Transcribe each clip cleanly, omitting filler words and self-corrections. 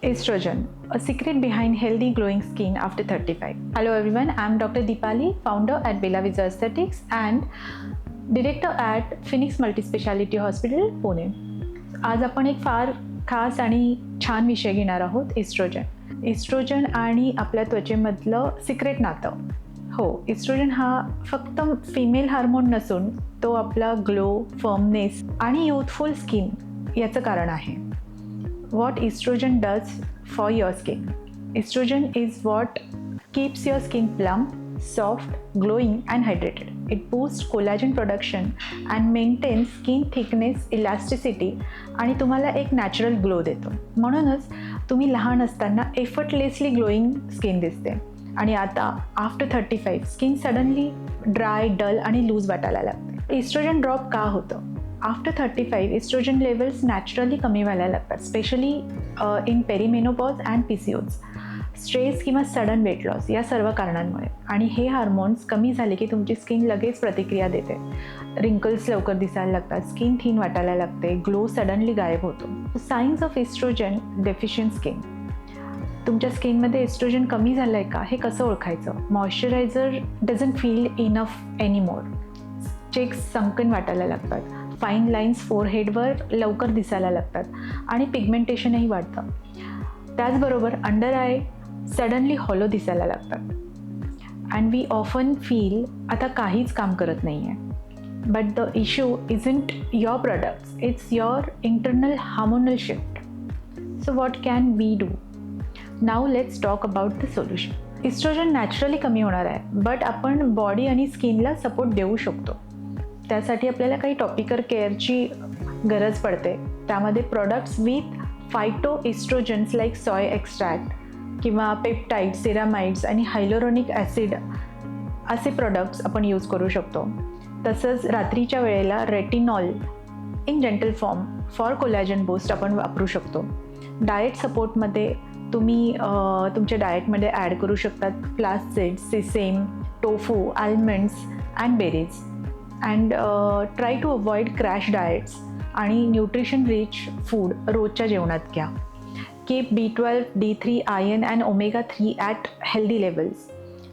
Estrogen, a secret behind healthy glowing skin after 35. Hello everyone, I am Dr. Deepali, founder at Bella Visa Aesthetics and director at Phoenix Multispeciality Hospital, Pune. आज आपण एक फार खास आणि छान विषय घेणार आहोत, एस्ट्रोजन. एस्ट्रोजन आणि आपल्या त्वचेमधलं सिक्रेट नातं. हो, एस्ट्रोजन हा फक्त फिमेल हार्मोन नसून तो आपला ग्लो, फर्मनेस आणि युथफुल स्किन याचं कारण आहे. What estrogen does for your skin. Estrogen is what keeps your skin plump, soft, glowing and hydrated. It boosts collagen production and maintains skin thickness, elasticity आणि तुम्हाला एक नॅचरल ग्लो देतो. म्हणूनच तुम्ही लहान असताना एफर्टलेसली ग्लोईंग स्किन दिसते आणि आता after 35 skin suddenly dry, dull आणि लूज वाटायला लागते. एस्ट्रोजन ड्रॉप का होतं? आफ्टर 35 एस्ट्रोजन लेवल्स नॅचरली कमी व्हायला लागतात, specially in perimenopause and PCOS, stress किंवा सडन वेट लॉस या सर्व कारणांमुळे. आणि हे हार्मोन्स कमी झाले की तुमची स्किन लगेच प्रतिक्रिया देते. रिंकल्स लवकर दिसायला लागतात, स्किन थीन वाटायला लागते, ग्लो सडनली गायब होतो. Science of oestrogen deficient skin. तुमच्या स्किनमध्ये एस्ट्रोजन कमी झालं आहे का हे कसं ओळखायचं? Moisturiser doesn't feel enough anymore. Cheeks sunken वाटायला लागतात, फाईन लाईन्स फोरहेडवर लवकर दिसायला लागतात आणि पिगमेंटेशनही वाढतं. त्याचबरोबर अंडर आय सडनली हॉलो दिसायला लागतात अँड वी ऑफन फील आता काहीच काम करत नाही आहे. But the issue isn't your products, it's your internal hormonal shift. So what can we do? Now let's talk about the solution. Oestrogen naturally कमी होणार आहे, बट आपण बॉडी आणि स्किनला सपोर्ट देऊ शकतो. त्यासाठी आपल्याला काही टॉपिकल केअरची गरज पडते. त्यामध्ये products with phytoestrogens like soy extract किंवा पेप्टाईड, सेरामाइड्स आणि हायलोरोनिक ॲसिड असे प्रॉडक्ट्स आपण यूज करू शकतो. तसंच रात्रीच्या वेळेला retinol in gentle form for collagen boost आपण वापरू शकतो. डाएट सपोर्टमध्ये तुम्ही तुमच्या डाएटमध्ये ॲड करू शकतात flax seeds, sesame, tofu, almonds and berries. And try to avoid crash diets आणि न्यूट्रिशन रिच फूड रोजच्या जेवणात घ्या. Keep B12, D3, iron and omega-3 at healthy levels.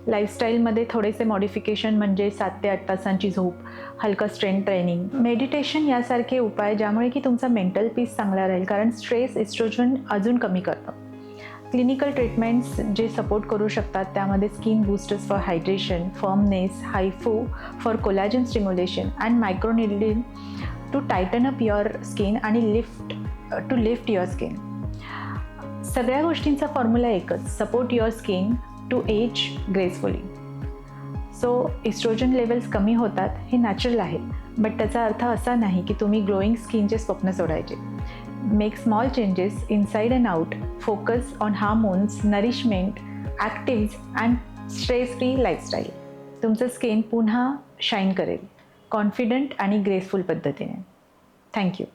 लाईफस्टाईलमध्ये थोडेसे मॉडिफिकेशन म्हणजे 7 ते 8 तासांची झोप, हलकं स्ट्रेंथ ट्रेनिंग, मेडिटेशन यासारखे उपाय ज्यामुळे की तुमचा मेंटल पीस चांगला राहील, कारण स्ट्रेस एस्ट्रोजन अजून कमी करतं. क्लिनिकल ट्रीटमेंट्स जे सपोर्ट करू शकतात त्यामध्ये skin boosters for hydration, firmness, HIFU for collagen stimulation and microneedling to tighten up your skin आणि लिफ्ट युअर स्किन. सगळ्या गोष्टींचा फॉर्म्युला एकच, support your skin to age gracefully. So estrogen levels कमी होतात हे नॅचरल आहे, बट त्याचा अर्थ असा नाही की तुम्ही ग्लोईंग स्किनचे स्वप्न सोडायचे. Make small changes inside and out. Focus on hormones, nourishment, actives and stress-free lifestyle. तुमचं स्किन पुन्हा शाईन करेल, कॉन्फिडंट आणि ग्रेसफुल पद्धतीने. थँक्यू.